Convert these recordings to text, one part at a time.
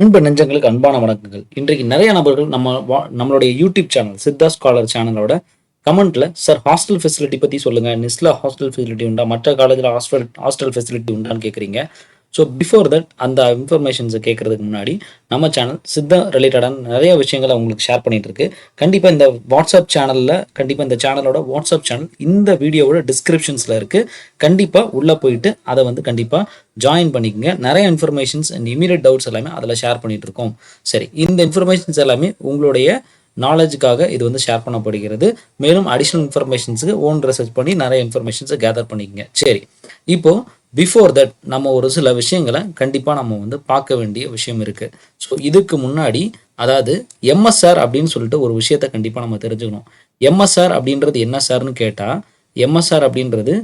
அன்பு நெஞ்சங்களுக்கு அன்பான வணக்கங்கள். இன்றைக்கு நிறைய நபர்கள் நம்மளுடைய யூடியூப் சேனல் சித்தா ஸ்காலர் சேனலோட கமெண்ட்ல சார் ஹாஸ்டல் ஃபெசிலிட்டி பத்தி சொல்லுங்க. நிஸ்ல ஹாஸ்டல் ஃபெசிலிட்டி உண்டா? மற்ற காலேஜில் ஹாஸ்டல் ஃபெசிலிட்டி உண்டான்னு கேட்குறீங்க. ஸோ பிஃபோர் தட் அந்த இன்ஃபர்மேஷன்ஸை கேட்கறதுக்கு முன்னாடி நம்ம சேனல் சித்தா ரிலேட்டடான நிறைய விஷயங்களை உங்களுக்கு ஷேர் பண்ணிட்டு இருக்கு. கண்டிப்பாக இந்த வாட்ஸ்அப் சேனலில் இந்த சேனலோட வாட்ஸ்அப் சேனல் இந்த வீடியோவோட டிஸ்கிரிப்ஷன்ஸில் இருக்குது. கண்டிப்பாக உள்ளே போயிட்டு அதை கண்டிப்பாக ஜாயின் பண்ணிக்கோங்க. நிறைய இன்ஃபர்மேஷன்ஸ் அண்ட் இமீடியட் டவுட்ஸ் எல்லாமே அதில் ஷேர் பண்ணிட்டு இருக்கோம். சரி, இந்த இன்ஃபர்மேஷன்ஸ் எல்லாமே உங்களுடைய நாலேஜுக்காக இது ஷேர் பண்ணப்படுகிறது. மேலும் அடிஷ்னல் இன்ஃபர்மேஷன்ஸுக்கு ஓன் ரிசர்ச் பண்ணி நிறைய இன்ஃபர்மேஷன்ஸை கேதர் பண்ணிக்கங்க. சரி, இப்போ பிஃபோர் தட் நம்ம ஒரு சில விஷயங்களை கண்டிப்பாக நம்ம பார்க்க வேண்டிய விஷயம் இருக்குது. ஸோ இதுக்கு முன்னாடி அதாவது எம்எஸ்ஆர் அப்படின்னு சொல்லிட்டு ஒரு விஷயத்த கண்டிப்பாக நம்ம தெரிஞ்சுக்கணும். எம்எஸ்ஆர் அப்படின்றது என்ன சார்னு கேட்டால், எம்எஸ்ஆர் அப்படின்றது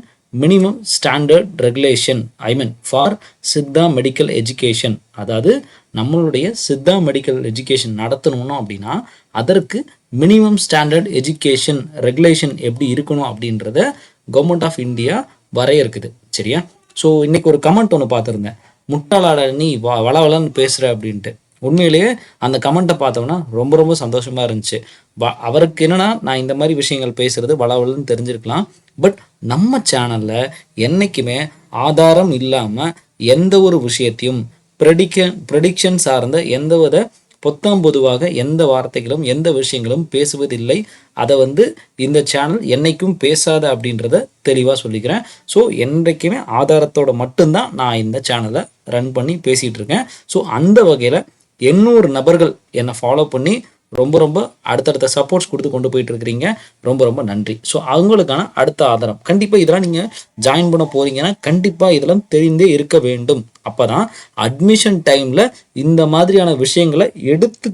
minimum standard regulation for Siddha medical education. அதாவது நம்மளுடைய சித்தா மெடிக்கல் எஜுகேஷன் நடத்தணும் அப்படின்னா அதற்கு மினிமம் ஸ்டாண்டர்ட் எஜுகேஷன் ரெகுலேஷன் எப்படி இருக்கணும் அப்படின்றத கவர்மெண்ட் ஆஃப் இந்தியா வரையறுக்குது. சரியா? ஸோ இன்னைக்கு ஒரு கமெண்ட் ஒன்று பார்த்துருந்தேன், முட்டாளாட நீ வளவலன்னு பேசுகிற அப்படின்ட்டு. உண்மையிலேயே அந்த கமெண்ட்டை பார்த்தோம்னா ரொம்ப ரொம்ப சந்தோஷமாக இருந்துச்சு. அவருக்கு என்னன்னா, நான் இந்த மாதிரி விஷயங்கள் பேசுறது வளவலன்னு தெரிஞ்சிருக்கலாம். பட் நம்ம சேனலில் என்றைக்குமே ஆதாரம் இல்லாமல் எந்த ஒரு விஷயத்தையும் ப்ரெடிக்ஷன் சார்ந்த எந்த வித பொத்தாம் பொதுவாக எந்த வார்த்தைகளும் எந்த விஷயங்களும் பேசுவதில்லை. அதை இந்த சேனல் என்னைக்கும் பேசாத அப்படின்றத தெளிவாக சொல்லிக்கிறேன். ஸோ என்றைக்குமே ஆதாரத்தோட மட்டும்தான் நான் இந்த சேனலை ரன் பண்ணி பேசிகிட்டு இருக்கேன். ஸோ அந்த வகையில் 800 நபர்கள் என்னை ஃபாலோ பண்ணி ரொம்ப ரொம்ப அடுத்தடுத்த சப்போர்ட்ஸ் கொடுத்து கொண்டு போயிட்டு இருக்கிறீங்க. ரொம்ப ரொம்ப நன்றி. ஸோ அவங்களுக்கான அடுத்த ஆதாரம் கண்டிப்பாக இதெல்லாம் நீங்கள் ஜாயின் பண்ண போறீங்கன்னா கண்டிப்பாக இதெல்லாம் தெரிந்தே இருக்க வேண்டும். அப்போ தான் அட்மிஷன் டைமில் இந்த மாதிரியான விஷயங்களை எடுத்து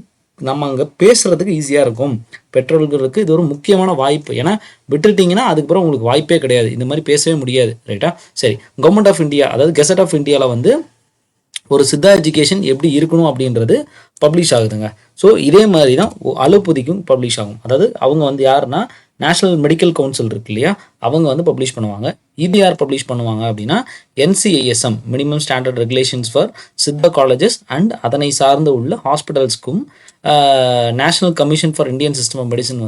நம்ம அங்கே பேசுகிறதுக்கு ஈஸியாக இருக்கும். பெற்றோர்களுக்கு இது ஒரு முக்கியமான வாய்ப்பு. ஏன்னா விட்டுட்டிங்கன்னா அதுக்கப்புறம் உங்களுக்கு வாய்ப்பே கிடையாது, இந்த மாதிரி பேசவே முடியாது. ரைட்டா? சரி, கவர்மெண்ட் ஆஃப் இந்தியா அதாவது கெசட் ஆஃப் இந்தியாவில் ஒரு சித்தா எஜுகேஷன் எப்படி இருக்கணும் அப்படின்றது பப்ளிஷ் ஆகுதுங்க. ஸோ இதே மாதிரி தான் அலோபதிக்கும் பப்ளிஷ் ஆகும். அதாவது அவங்க யாருன்னா நேஷனல் மெடிக்கல் கவுன்சில் இருக்கு இல்லையா, அவங்க பப்ளிஷ் பண்ணுவாங்க. இது யார் பப்ளிஷ் பண்ணுவாங்க அப்படின்னா NCISM minimum standard regulations for Siddha colleges and அதனை சார்ந்து உள்ள ஹாஸ்பிட்டல்ஸ்க்கும் national commission for Indian system of medicine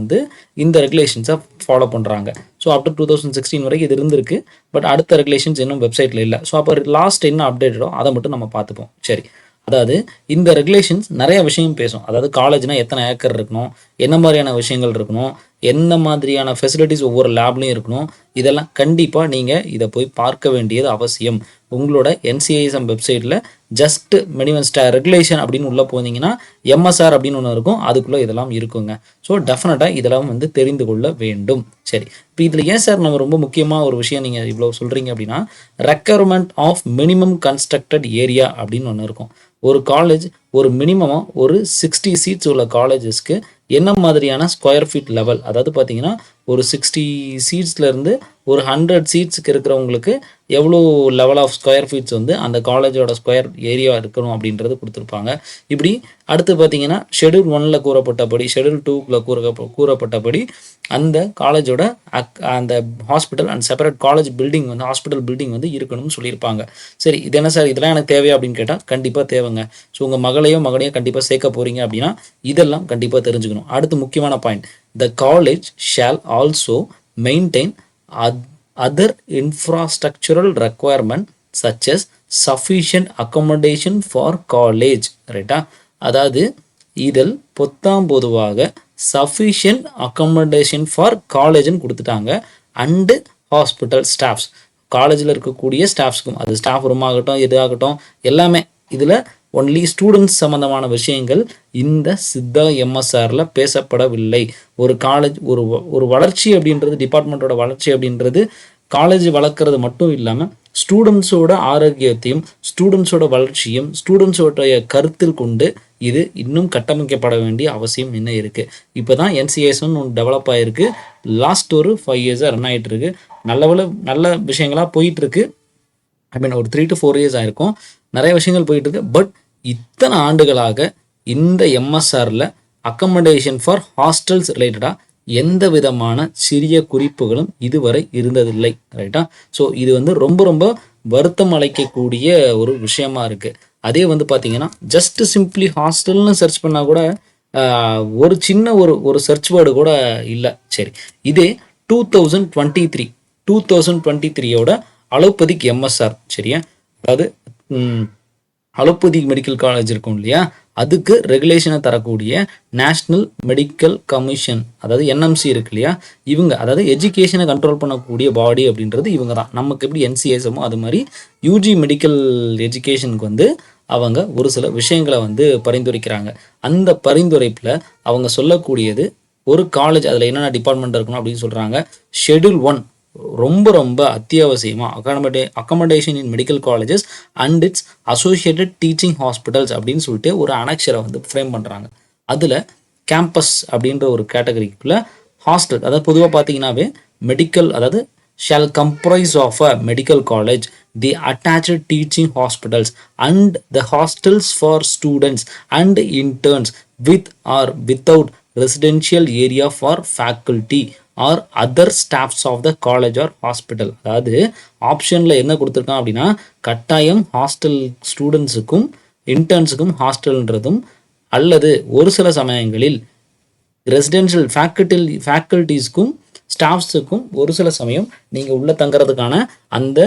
இந்த ரெகுலேஷன்ஸை ஃபாலோ பண்ணுறாங்க. ஸோ அப் டு 2016 வரைக்கும் இது இருந்திருக்கு. பட் அடுத்த ரெகுலேஷன்ஸ் இன்னும் வெப்சைட்டில் இல்லை. ஸோ அப்போ லாஸ்ட் என்ன அப்டேட்டோ அதை மட்டும் நம்ம பார்த்துப்போம். சரி, அதாவது இந்த ரெகுலேஷன்ஸ் நிறைய விஷயம் பேசும். அதாவது காலேஜ்னால் எத்தனை ஏக்கர் இருக்கணும், என்ன மாதிரியான விஷயங்கள் இருக்கணும், என்ன மாதிரியான ஃபெசிலிட்டிஸ் ஒவ்வொரு லேப்லையும் இருக்கணும், இதெல்லாம் கண்டிப்பாக நீங்கள் இதை போய் பார்க்க வேண்டியது அவசியம். உங்களோட NCISM வெப்சைட்டில் ஜஸ்ட் மினிமம் ரெகுலேஷன் அப்படின்னு உள்ளே போனீங்கன்னா MSR அப்படின்னு ஒன்று இருக்கும், அதுக்குள்ளே இதெல்லாம் இருக்குங்க. ஸோ டெஃபினட்டாக இதெல்லாம் தெரிந்து கொள்ள வேண்டும். சரி, இப்போ இதில் ஏன் சார் நம்ம ரொம்ப முக்கியமாக ஒரு விஷயம் நீங்கள் இவ்வளோ சொல்கிறீங்க அப்படின்னா, requirement of minimum constructed area அப்படின்னு ஒன்று இருக்கும். ஒரு காலேஜ் ஒரு மினிமமாக ஒரு 60 சீட்ஸ் உள்ள காலேஜஸ்க்கு என்ன மாதிரியான ஸ்கொயர் ஃபீட் லெவல், அதாவது பார்த்தீங்கன்னா ஒரு 60 சீட்ஸ்லேருந்து ஒரு 100 சீட்ஸுக்கு இருக்கிறவங்களுக்கு எவ்வளோ லெவல் ஆஃப் ஸ்கொயர் ஃபீட்ஸ் அந்த காலேஜோட ஸ்கொயர் ஏரியா இருக்கணும் அப்படின்றது கொடுத்துருப்பாங்க. இப்படி அடுத்து பார்த்தீங்கன்னா ஷெடியூல் 1ல் கூறப்பட்டபடி, ஷெடியூல் 2ல் கூறப்பட்டபடி அந்த காலேஜோட அந்த hospital and separate college building hospital building இருக்கணும்னு சொல்லியிருப்பாங்க. சரி, இது என்ன சார் இதெல்லாம் எனக்கு தேவையா அப்படின்னு கேட்டால் கண்டிப்பாக தேவைங்க. ஸோ உங்கள் மகளையோ கண்டிப்பாக சேர்க்க போகிறீங்க அப்படின்னா இதெல்லாம் கண்டிப்பாக தெரிஞ்சுக்கணும். அடுத்து முக்கியமான point, the college shall also maintain other infrastructural requirement such as sufficient accommodation for college. ரைட்டா? அதாவது இதில் பொதுவாக sufficient accommodation for collegeன்னு கொடுத்துட்டாங்க. அண்டு ஹாஸ்பிட்டல் ஸ்டாஃப்ஸ், காலேஜில் இருக்கக்கூடிய ஸ்டாஃப்ஸ்க்கும், அது ஸ்டாஃப் ரூம் ஆகட்டும் எது ஆகட்டும் எல்லாமே இதில் ஒன்லி ஸ்டூடெண்ட்ஸ் சம்மந்தமான விஷயங்கள் இந்த சித்தா MSRல பேசப்படவில்லை. ஒரு காலேஜ் ஒரு வளர்ச்சி அப்படின்றது, டிபார்ட்மெண்ட்டோட வளர்ச்சி அப்படின்றது காலேஜ் வளர்க்குறது மட்டும் இல்லாமல் ஸ்டூடெண்ட்ஸோட ஆரோக்கியத்தையும் ஸ்டூடெண்ட்ஸோட வளர்ச்சியும் ஸ்டூடெண்ட்ஸோடைய கருத்தில் கொண்டு இது இன்னும் கட்டமைக்கப்பட வேண்டிய அவசியம் என்ன இருக்குது. இப்போ தான் NCISM ஒன்று டெவலப் ஆகிருக்கு. லாஸ்ட் ஒரு 5 இயர்ஸாக ரன் ஆகிட்டு இருக்கு. நல்ல விஷயங்களாக போயிட்டுருக்கு. ஒரு 3 to 4 இயர்ஸ் ஆயிருக்கும். நிறைய விஷயங்கள் போயிட்டு இருக்கு. பட் இத்தனை ஆண்டுகளாக இந்த MSRல அக்கமடேஷன் ஃபார் ஹாஸ்டல்ஸ் ரிலேட்டடாக எந்த விதமான சிறிய குறிப்புகளும் இதுவரை இருந்ததில்லை. ரைட்டா? ஸோ இது ரொம்ப ரொம்ப வருத்தம் அளிக்கக்கூடிய ஒரு விஷயமா இருக்கு. அதே வந்து பார்த்தீங்கன்னா ஜஸ்ட் சிம்பிளி ஹாஸ்டல்னு சர்ச் பண்ணால் கூட ஒரு சின்ன ஒரு சர்ச் வேர்டு கூட இல்லை. சரி, இதே 2023 அலோபதிக் எம்எஸ்ஆர், சரியா, அதாவது அலோபதிக் மெடிக்கல் காலேஜ் இருக்கும் இல்லையா, அதுக்கு ரெகுலேஷனை தரக்கூடிய நேஷ்னல் மெடிக்கல் கமிஷன், அதாவது என்எம்சி இருக்கு இல்லையா, இவங்க அதாவது எஜுகேஷனை கண்ட்ரோல் பண்ணக்கூடிய பாடி அப்படின்றது இவங்க தான். நமக்கு எப்படி என்சிஎஸ்எமோ அது மாதிரி யூஜி மெடிக்கல் எஜுகேஷனுக்கு வந்து அவங்க ஒரு சில விஷயங்களை வந்து பரிந்துரைக்கிறாங்க. அந்த பரிந்துரைப்பில் அவங்க சொல்லக்கூடியது ஒரு காலேஜ் அதில் என்னென்ன டிபார்ட்மெண்ட் இருக்கணும் அப்படின்னு சொல்கிறாங்க. ஷெட்யூல் 1 ரொம்ப ரொம்ப அத்தியாவசியமாக accommodation in medical colleges and it's associated teaching hospitals அப்படின்னு சொல்லிட்டு ஒரு அனெக்ஷரை வந்து ஃப்ரேம் பண்ணுறாங்க. அதில் கேம்பஸ் அப்படின்ற ஒரு கேட்டகரிக்குள்ள ஹாஸ்டல், அதாவது பொதுவாக பார்த்தீங்கன்னாவே மெடிக்கல், அதாவது shall comprise of a medical college, the attached teaching hospitals and the hostels for students and interns with or without residential area for faculty or other staffs of the college or hospital. அதாவது ஆப்ஷனில் என்ன கொடுத்துருக்கான் அப்படின்னா, கட்டாயம் hostel ஸ்டூடெண்ட்ஸுக்கும் இன்டர்ன்ஸுக்கும் ஹாஸ்டல்ன்றதும், அல்லது ஒரு சில சமயங்களில் ரெசிடென்ஷியல் ஃபேக்கல்ட்டிஸ்க்கும் ஸ்டாஃப்ஸுக்கும் ஒரு சில சமயம் நீங்கள் உள்ளே தங்குறதுக்கான அந்த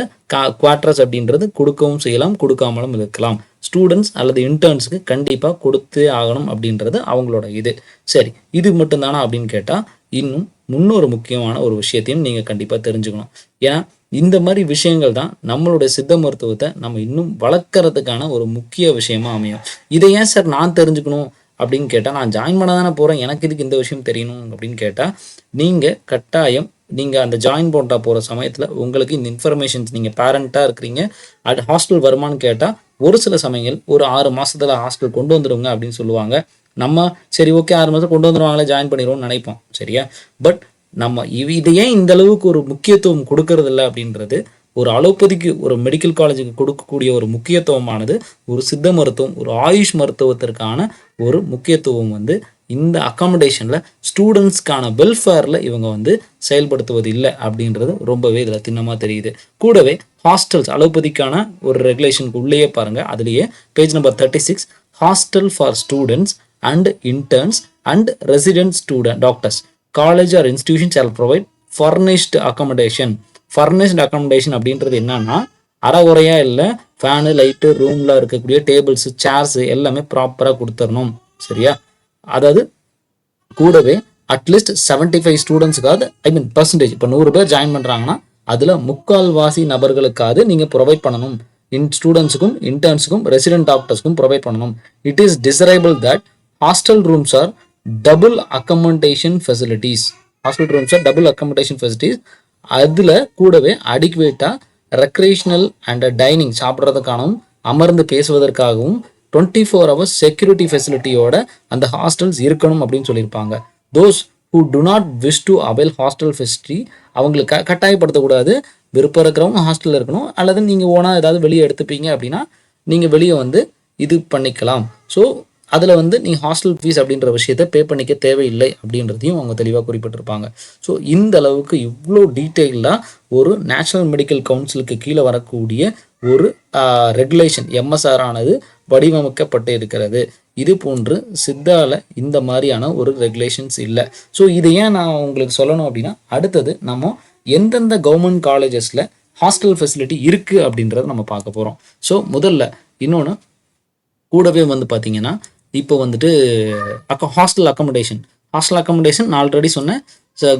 குவார்டர்ஸ் அப்படின்றது கொடுக்கவும் செய்யலாம், கொடுக்காமலும் இருக்கலாம். ஸ்டூடெண்ட்ஸ் அல்லது இன்டர்ன்ஸுக்கு கண்டிப்பாக கொடுத்தே ஆகணும் அப்படின்றது அவங்களோட இது. சரி, இது மட்டும்தானா அப்படின்னு கேட்டால் இன்னும் முன்னொரு முக்கியமான ஒரு விஷயத்தையும் நீங்கள் கண்டிப்பாக தெரிஞ்சுக்கணும். ஏன்னா இந்த மாதிரி விஷயங்கள் தான் நம்மளுடைய சித்த மருத்துவத்தை நம்ம இன்னும் வளர்க்குறதுக்கான ஒரு முக்கிய விஷயமா அமையும். இதை ஏன் சார் நான் தெரிஞ்சுக்கணும் அப்படின்னு கேட்டால், நான் ஜாயின் பண்ண தானே போகிறேன், எனக்கு இதுக்கு இந்த விஷயம் தெரியணும் அப்படின்னு கேட்டால், நீங்கள் கட்டாயம் நீங்கள் அந்த ஜாயின் பண்ணுற போகிற சமயத்தில் உங்களுக்கு இந்த இன்ஃபர்மேஷன்ஸ், நீங்கள் பேரண்ட்டாக இருக்கிறீங்க, அது ஹாஸ்டல் வருமானு கேட்டால் ஒரு சில சமயங்கள் ஒரு 6 மாதத்தில் ஹாஸ்டல் கொண்டு வந்துடுங்க அப்படின்னு சொல்லுவாங்க. நம்ம சரி ஓகே 6 மாதம் கொண்டு வந்துடுவாங்களே ஜாயின் பண்ணிடுவோம்னு நினைப்போம், சரியா. பட் நம்ம இது ஏன் இந்த அளவுக்கு ஒரு முக்கியத்துவம் கொடுக்கறதில்ல அப்படின்றது, ஒரு அலோபதிக்கு ஒரு மெடிக்கல் காலேஜுக்கு கொடுக்கக்கூடிய ஒரு முக்கியத்துவமானது ஒரு சித்த மருத்துவம், ஒரு ஆயுஷ் மருத்துவத்திற்கான ஒரு முக்கியத்துவம் வந்து இந்த அக்காமடேஷனில் ஸ்டூடெண்ட்ஸ்க்கான வெல்ஃபேரில் இவங்க வந்து செயல்படுத்துவது இல்லை அப்படின்றது ரொம்பவே இதில் திண்ணமாக தெரியுது. கூடவே ஹாஸ்டல்ஸ் அலோபதிக்கான ஒரு ரெகுலேஷனுக்கு உள்ளேயே பாருங்கள், அதுலேயே page number 36, hostel for students and interns and resident student doctors college or institution shall provide furnished accommodation. Furnished accommodation அப்படின்றது என்னன்னா, அறகுறையாக இல்லை, ஃபேனு லைட்டு ரூமில் இருக்கக்கூடிய டேபிள்ஸு சேர்ஸு எல்லாமே ப்ராப்பராக கொடுத்துடணும், சரியா. அதாவது கூடவே அட்லீஸ்ட் 75 ஸ்டூடெண்ட்ஸுக்காவது, பர்சன்டேஜ், இப்போ 100 பேர் ஜாயின் பண்ணுறாங்கன்னா அதில் 3/4 நபர்களுக்காவது நீங்கள் ப்ரொவைட் பண்ணணும். ஸ்டூடெண்ட்ஸுக்கும் இன்டர்ன்ஸுக்கும் ரெசிடென்ட் டாக்டர்ஸ்க்கும் ப்ரொவைட் பண்ணணும். It is desirable that hostel rooms R double accommodation facilities. அதில் கூடவே அடிக்குவேட்டாக ரெக்ரேஷனல் அண்ட் டைனிங், சாப்பிட்றதுக்காகவும் அமர்ந்து பேசுவதற்காகவும் 24 hours செக்யூரிட்டி ஃபெசிலிட்டியோட அந்த ஹாஸ்டல்ஸ் இருக்கணும் அப்படின்னு சொல்லியிருப்பாங்க. Those who do not wish to avail hostel facility, அவங்களுக்கு கட்டாயப்படுத்தக்கூடாது. விருப்பம் இருக்கிறவங்க ஹாஸ்டலில் இருக்கணும், அல்லது நீங்கள் ஓனாக ஏதாவது வெளியே எடுத்துப்பீங்க அப்படின்னா நீங்கள் வெளியே வந்து இது பண்ணிக்கலாம். ஸோ அதில் வந்து நீங்கள் ஹாஸ்டல் ஃபீஸ் அப்படின்ற விஷயத்தை பே பண்ணிக்க தேவையில்லை அப்படின்றதையும் அவங்க தெளிவாக குறிப்பிட்டிருப்பாங்க. ஸோ இந்த அளவுக்கு இவ்வளோ டீட்டெயிலாக ஒரு நேஷனல் மெடிக்கல் கவுன்சிலுக்கு கீழே வரக்கூடிய ஒரு ரெகுலேஷன் எம்எஸ்ஆர் ஆனது வடிவமைக்கப்பட்டு இருக்கிறது. இது போன்று சித்தால இந்த மாதிரியான ஒரு ரெகுலேஷன்ஸ் இல்லை. ஸோ இதை ஏன் நான் உங்களுக்கு சொல்லணும் அப்படின்னா, அடுத்தது நம்ம எந்தெந்த கவர்மெண்ட் காலேஜஸில் ஹாஸ்டல் ஃபெசிலிட்டி இருக்குது அப்படின்றத நம்ம பார்க்க போகிறோம். ஸோ முதல்ல இன்னொன்று கூடவே வந்து பார்த்தீங்கன்னா, இப்போ வந்துட்டு ஹாஸ்டல் அக்கமடேஷன் நான் ஆல்ரெடி சொன்னேன்.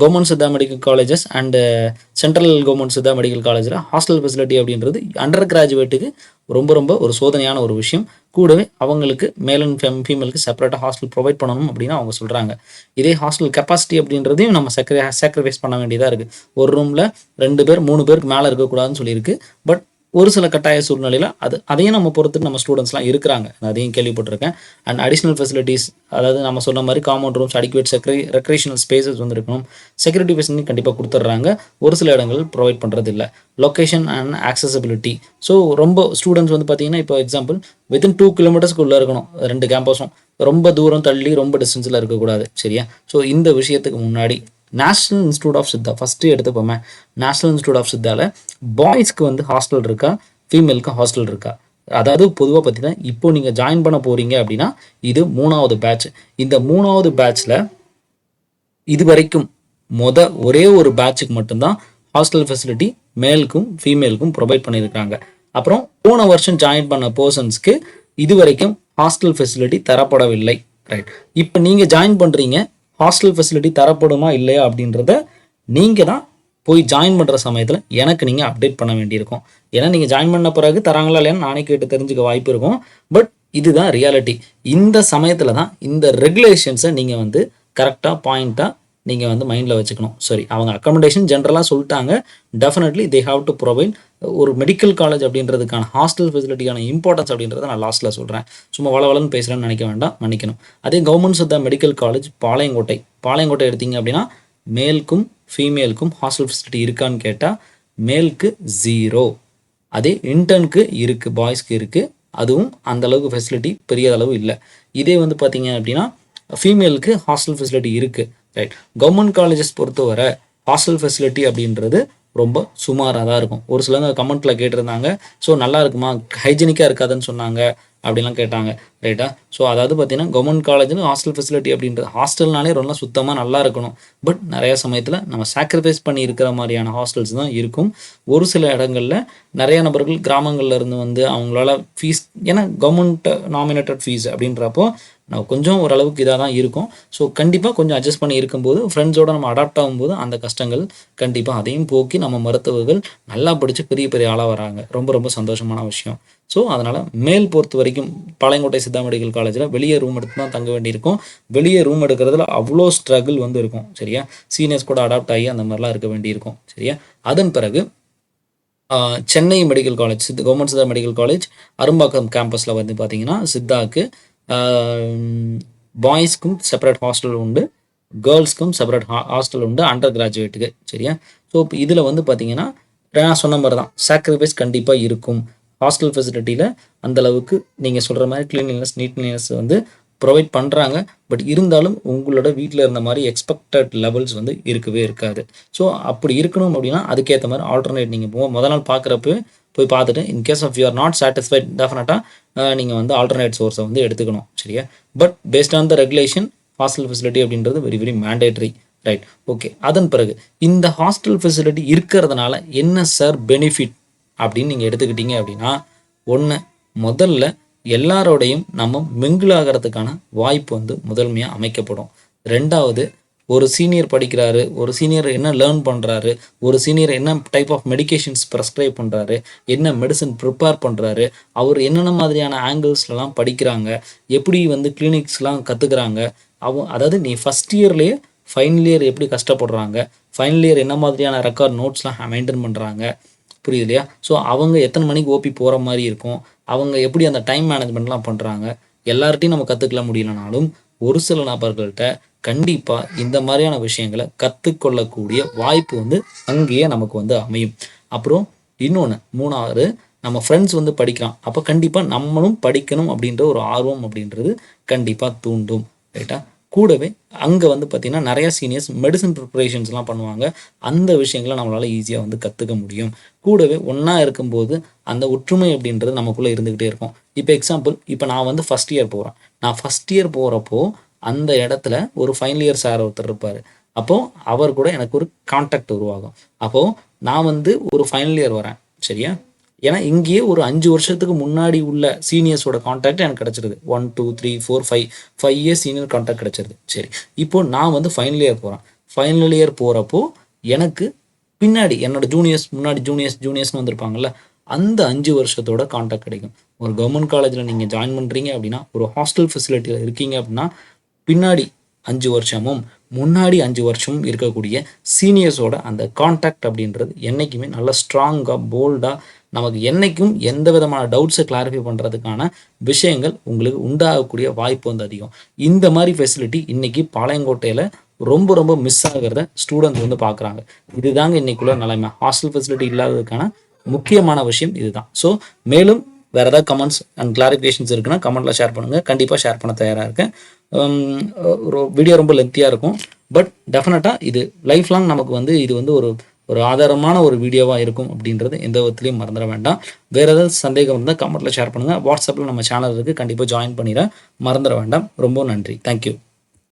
Government Siddha medical colleges and central government Siddha medical காலேஜில் ஹாஸ்டல் ஃபெசிலிட்டி அப்படின்றது அண்டர் கிராஜுவேட்டுக்கு ரொம்ப ரொம்ப ஒரு சோதனையான ஒரு விஷயம். கூடவே அவங்களுக்கு மேல் அண்ட் ஃபீமேலுக்கு செப்பரேட்டாக ஹாஸ்டல் ப்ரொவைட் பண்ணணும் அப்படின்னு அவங்க சொல்கிறாங்க. இதே ஹாஸ்டல் கெப்பாசிட்டி அப்படின்றதையும் நம்ம சாக்ரிஃபைஸ் பண்ண வேண்டியதாக இருக்குது. ஒரு ரூமில் 2 பேர் 3 பேருக்கு மேலே இருக்கக்கூடாதுன்னு சொல்லியிருக்கு. பட் ஒரு சில கட்டாய சூழ்நிலையில் அதையும் நம்ம பொறுத்து நம்ம ஸ்டூடெண்ட்ஸ்லாம் இருக்கிறாங்க, நான் அதையும் கேள்விப்பட்டிருக்கேன். அண்ட் அடிஷ்னல் ஃபெசிலிட்டிஸ், அதாவது நம்ம சொன்ன மாதிரி compound rooms, adequate recreational spaces வந்து இருக்கணும். செக்யூரிட்டி ஃபெசிலிட்டி கண்டிப்பாக கொடுத்துட்றாங்க, ஒரு சில இடங்கள் ப்ரொவைட் பண்ணுறது இல்லை. லொக்கேஷன் அண்ட் ஆக்சசபிலிட்டி, ஸோ ரொம்ப ஸ்டூடெண்ட்ஸ் வந்து பார்த்தீங்கன்னா, இப்போ எக்ஸாம்பிள் வித்தின் 2 kilometers உள்ளே இருக்கணும் 2 கேம்பஸும், ரொம்ப தூரம் தள்ளி ரொம்ப டிஸ்டன்ஸில் இருக்கக்கூடாது, சரியா. ஸோ இந்த விஷயத்துக்கு முன்னாடி national institute of Siddha first எடுத்துப்போமே. நேஷ்னல் இன்ஸ்டியூட் ஆஃப் சித்தாவில் பாய்ஸ்க்கு வந்து ஹாஸ்டல் இருக்கா, ஃபீமேலுக்கு ஹாஸ்டல் இருக்கா? அதாவது பொதுவாக பார்த்தீங்கன்னா இப்போ நீங்கள் ஜாயின் பண்ண போகிறீங்க அப்படின்னா இது 3வது பேட்ச். இந்த 3வது பேட்ச்சில் இது வரைக்கும் ஒரே ஒரு பேட்சுக்கு மட்டும்தான் ஹாஸ்டல் ஃபெசிலிட்டி மேலுக்கும் ஃபீமேலுக்கும் ப்ரொவைட் பண்ணியிருக்காங்க. அப்புறம் போன வருஷம் ஜாயின் பண்ண பர்சன்ஸ்க்கு இது வரைக்கும் ஹாஸ்டல் ஃபெசிலிட்டி தரப்படவில்லை. ரைட், இப்போ நீங்கள் ஜாயின் பண்ணுறீங்க, ஹாஸ்டல் ஃபெசிலிட்டி தரப்படுமா இல்லையா அப்படின்றத நீங்கள் தான் போய் ஜாயின் பண்ணுற சமயத்தில் எனக்கு நீங்கள் அப்டேட் பண்ண வேண்டியிருக்கும். ஏன்னா நீங்கள் ஜாயின் பண்ண பிறகு தராங்களா இல்லையான்னு நானே கேட்டு தெரிஞ்சுக்க வாய்ப்பு இருக்கும். பட் இதுதான் ரியாலிட்டி. இந்த சமயத்தில் தான் இந்த ரெகுலேஷன்ஸை நீங்கள் வந்து கரெக்டாக பாயிண்ட்டாக நீங்கள் வந்து மைண்டில் வச்சுக்கணும். சரி, அவங்க அக்கமடேஷன் ஜென்ரலாக சொல்லிட்டாங்க, definitely they have to provide. ஒரு மெடிக்கல் காலேஜ் அப்படின்றதுக்கான ஹாஸ்டல் ஃபெசிலிட்டியான இம்பார்ட்டன்ஸ் அப்படின்றத நான் லாஸ்ட்டில் சொல்கிறேன். சும்மா வளவலன்னு பேசுகிறேன்னு நினைக்க வேண்டாம், மன்னிக்கணும். அதே government Siddha medical college Palayamkottai எடுத்தீங்க அப்படின்னா மேலுக்கும் ஃபீமேலுக்கும் ஹாஸ்டல் ஃபெசிலிட்டி இருக்கான்னு கேட்டால் மேலுக்கு 0. அதே இன்டர்னுக்கு இருக்குது, பாய்ஸ்க்கு இருக்குது, அதுவும் அந்தளவுக்கு ஃபெசிலிட்டி பெரிய அளவு இல்லை. இதே வந்து பார்த்தீங்க அப்படின்னா ஃபீமேலுக்கு ஹாஸ்டல் ஃபெசிலிட்டி இருக்குது. ரைட், கவர்மெண்ட் காலேஜஸ் பொறுத்தவரை ஹாஸ்டல் ஃபெசிலிட்டி அப்படின்றது ரொம்ப சுமாராக தான் இருக்கும். ஒரு சிலவங்க கமெண்ட்டில் கேட்டிருந்தாங்க, ஸோ நல்லா இருக்குமா, ஹைஜீனிக்காக இருக்காதுன்னு சொன்னாங்க அப்படிலாம் கேட்டாங்க. ரைட்டா, ஸோ அதாவது பார்த்தீங்கன்னா கவர்மெண்ட் காலேஜில் ஹாஸ்டல் ஃபெசிலிட்டி அப்படின்றது ஹாஸ்டல்னாலே ரொம்ப சுத்தமாக நல்லா இருக்கணும். பட் நிறைய சமயத்தில் நம்ம சாக்ரிஃபைஸ் பண்ணி இருக்கிற மாதிரியான ஹாஸ்டல்ஸ் தான் இருக்கும். ஒரு சில இடங்களில் நிறைய நபர்கள் கிராமங்களில் இருந்து வந்து அவங்களால ஃபீஸ், ஏன்னா கவர்மெண்ட் நாமினேட்டட் ஃபீஸ் அப்படின்றப்போ நம்ம கொஞ்சம் ஓரளவுக்கு இதாக தான் இருக்கும். ஸோ கண்டிப்பாக கொஞ்சம் அட்ஜஸ்ட் பண்ணி இருக்கும்போது ஃப்ரெண்ட்ஸோடு நம்ம அடாப்ட் ஆகும்போது அந்த கஷ்டங்கள் கண்டிப்பாக அதையும் போக்கி நம்ம மருத்துவர்கள் நல்லா படித்து பெரிய பெரிய ஆளாக வராங்க. ரொம்ப ரொம்ப சந்தோஷமான விஷயம். ஸோ அதனால் மேல் பொறுத்த வரைக்கும் பாளையங்கோட்டை சித்தா மெடிக்கல் காலேஜில் வெளியே ரூம் எடுத்து தான் தங்க வேண்டியிருக்கும். வெளியே ரூம் எடுக்கிறதுல அவ்வளோ ஸ்ட்ரகிள் வந்து இருக்கும். சரியா, சீனியர்ஸ் கூட அடாப்ட் ஆகி அந்த மாதிரிலாம் இருக்க வேண்டியிருக்கும். சரியா, அதன் பிறகு Chennai medical college, government Siddha medical college Arumbakkam கேம்பஸில் வந்து பார்த்தீங்கன்னா சித்தாக்கு பாய்ஸ்க்கும் செப்பரேட் ஹாஸ்டல் உண்டு, கேர்ள்ஸ்க்கும் செப்பரேட் ஹாஸ்டல் உண்டு அண்டர் கிராஜுவேட்டுக்கு. சரியா, ஸோ இப்போ இதில் வந்து பார்த்தீங்கன்னா நான் சொன்ன மாதிரி தான் சாக்ரிஃபைஸ் கண்டிப்பாக இருக்கும். ஹாஸ்டல் ஃபெசிலிட்டியில் அந்தளவுக்கு நீங்கள் சொல்கிற மாதிரி கிளீன்லினஸ் நீட்னஸ் வந்து ப்ரொவைட் பண்ணுறாங்க. பட் இருந்தாலும் உங்களோட வீட்டில் இருந்த மாதிரி எக்ஸ்பெக்டட் லெவல்ஸ் வந்து இருக்கவே இருக்காது. ஸோ அப்படி இருக்கணும் அப்படின்னா அதுக்கேற்ற மாதிரி ஆல்டர்னேட் நீங்கள் முதல் நாள் பார்க்குறப்ப போய் பார்த்துட்டு in case of you are not satisfied டெஃபினட்டாக நீங்கள் வந்து ஆல்டர்னேட் சோர்ஸை வந்து எடுத்துக்கணும். சரியா, but based on the regulation hostel facility அப்படின்றது very very mandatory. Right, okay. அதன் பிறகு இந்த ஹாஸ்டல் ஃபெசிலிட்டி இருக்கிறதுனால என்ன சார் பெனிஃபிட் அப்படின்னு நீங்கள் எடுத்துக்கிட்டீங்க அப்படின்னா, முதல்ல எல்லாரோடையும் நம்ம மிங்கிள் ஆகிறதுக்கான வாய்ப்பு வந்து முதன்மையாக அமைக்கப்படும். ரெண்டாவது, ஒரு சீனியர் படிக்கிறாரு, ஒரு சீனியர் என்ன லேர்ன் பண்ணுறாரு, ஒரு சீனியர் என்ன டைப் ஆஃப் மெடிகேஷன்ஸ் ப்ரெஸ்கிரைப் பண்ணுறாரு, என்ன மெடிசன் ப்ரிப்பேர் பண்ணுறாரு, அவர் என்னென்ன மாதிரியான ஆங்கிள்ஸ்லாம் படிக்கிறாங்க, எப்படி வந்து கிளினிக்ஸ்லாம் கற்றுக்குறாங்க, அதாவது நீ ஃபஸ்ட் இயர்லேயே ஃபைனல் இயர் எப்படி கஷ்டப்படுறாங்க, ஃபைனல் இயர் என்ன மாதிரியான ரெக்கார்ட் நோட்ஸ்லாம் மெயின்டைன் பண்ணுறாங்க, புரியுது இல்லையா? ஸோ அவங்க எத்தனை மணிக்கு ஓபி போகிற மாதிரி இருக்கும், அவங்க எப்படி அந்த டைம் மேனேஜ்மெண்ட்லாம் பண்ணுறாங்க, எல்லார்ட்டையும் நம்ம கற்றுக்கல முடியலனாலும் ஒரு சில நபர்கள்ட்ட கண்டிப்பாக இந்த மாதிரியான விஷயங்களை கற்றுக்கொள்ளக்கூடிய வாய்ப்பு வந்து அங்கேயே நமக்கு வந்து அமையும். அப்புறம் இன்னொன்று, 3வது, நம்ம ஃப்ரெண்ட்ஸ் வந்து படிக்கிறான், அப்போ கண்டிப்பாக நம்மளும் படிக்கணும் அப்படின்ற ஒரு ஆர்வம் அப்படின்றது கண்டிப்பாக தூண்டும். ரைட்டா, கூடவே அங்கே வந்து பார்த்திங்கன்னா நிறையா சீனியர்ஸ் மெடிசன் ப்ரிப்பரேஷன்ஸ்லாம் பண்ணுவாங்க. அந்த விஷயங்களை நம்மளால் ஈஸியாக வந்து கற்றுக்க முடியும். கூடவே ஒன்றா இருக்கும்போது அந்த ஒற்றுமை அப்படின்றது நமக்குள்ளே இருந்துக்கிட்டே இருக்கும். இப்போ எக்ஸாம்பிள், இப்போ நான் வந்து ஃபஸ்ட் இயர் போகிறேன். நான் ஃபஸ்ட் இயர் போகிறப்போ அந்த இடத்துல ஒரு ஃபைனல் இயர் சார் ஒருத்தர் இருப்பார். அப்போது அவர் கூட எனக்கு ஒரு கான்டாக்ட் உருவாகும். அப்போது நான் வந்து ஒரு ஃபைனல் இயர் வரேன். சரியா, ஏன்னா இங்கேயே ஒரு 5 வருஷத்துக்கு முன்னாடி உள்ள சீனியர்ஸோட கான்டாக்ட் எனக்கு கிடச்சிருது. 1 2 3 4 5 இயர்ஸ் சீனியர் கான்டாக்ட் கிடச்சிருது. சரி, இப்போ நான் வந்து ஃபைனல் இயர் போகிறேன். ஃபைனல் இயர் போகிறப்போ எனக்கு பின்னாடி என்னோட ஜூனியர்ஸ்னு வந்திருப்பாங்கல்ல, அந்த 5 வருஷத்தோட கான்டாக்ட் கிடைக்கும். ஒரு கவர்மெண்ட் காலேஜில் நீங்கள் ஜாயின் பண்ணுறீங்க அப்படின்னா, ஒரு ஹாஸ்டல் ஃபெசிலிட்டியில் இருக்கீங்க அப்படின்னா, பின்னாடி 5 வருஷமும் முன்னாடி 5 வருஷமும் இருக்கக்கூடிய சீனியர்ஸோட அந்த கான்டாக்ட் அப்படின்றது என்றைக்குமே நல்லா ஸ்ட்ராங்காக போல்டாக நமக்கு என்றைக்கும் எந்த விதமான டவுட்ஸை கிளாரிஃபை பண்ணுறதுக்கான விஷயங்கள் உங்களுக்கு உண்டாகக்கூடிய வாய்ப்பு வந்து அதிகம். இந்த மாதிரி ஃபெசிலிட்டி இன்றைக்கி பாளையங்கோட்டையில் ரொம்ப ரொம்ப மிஸ் ஆகிறத ஸ்டூடெண்ட்ஸ் வந்து பார்க்குறாங்க. இதுதாங்க இன்றைக்குள்ள நிலைமை. ஹாஸ்டல் ஃபெசிலிட்டி இல்லாததுக்கான முக்கியமான விஷயம் இதுதான். ஸோ மேலும் வேறு ஏதாவது கமெண்ட்ஸ் அண்ட் கிளாரிஃபிகேஷன்ஸ் இருக்குன்னா கமெண்ட்டில் ஷேர் பண்ணுங்கள். கண்டிப்பாக ஷேர் பண்ண தயாராக இருக்கேன். ஒரு வீடியோ ரொம்ப லென்த்தியாக இருக்கும், பட் டெஃபினட்டாக இது லைஃப் லாங் நமக்கு வந்து இது வந்து ஒரு ஒரு ஆதாரமான ஒரு வீடியோவாக இருக்கும் அப்படின்றது எந்த விதத்துலையும் மறந்துட வேண்டாம். வேறு ஏதாவது சந்தேகம் இருந்தால் கமெண்ட்டில் ஷேர் பண்ணுங்கள். வாட்ஸ்அப்பில் நம்ம சேனல் இருக்குது, கண்டிப்பாக ஜாயின் பண்ணிட மறந்துட வேண்டாம். ரொம்ப நன்றி. தேங்க்யூ.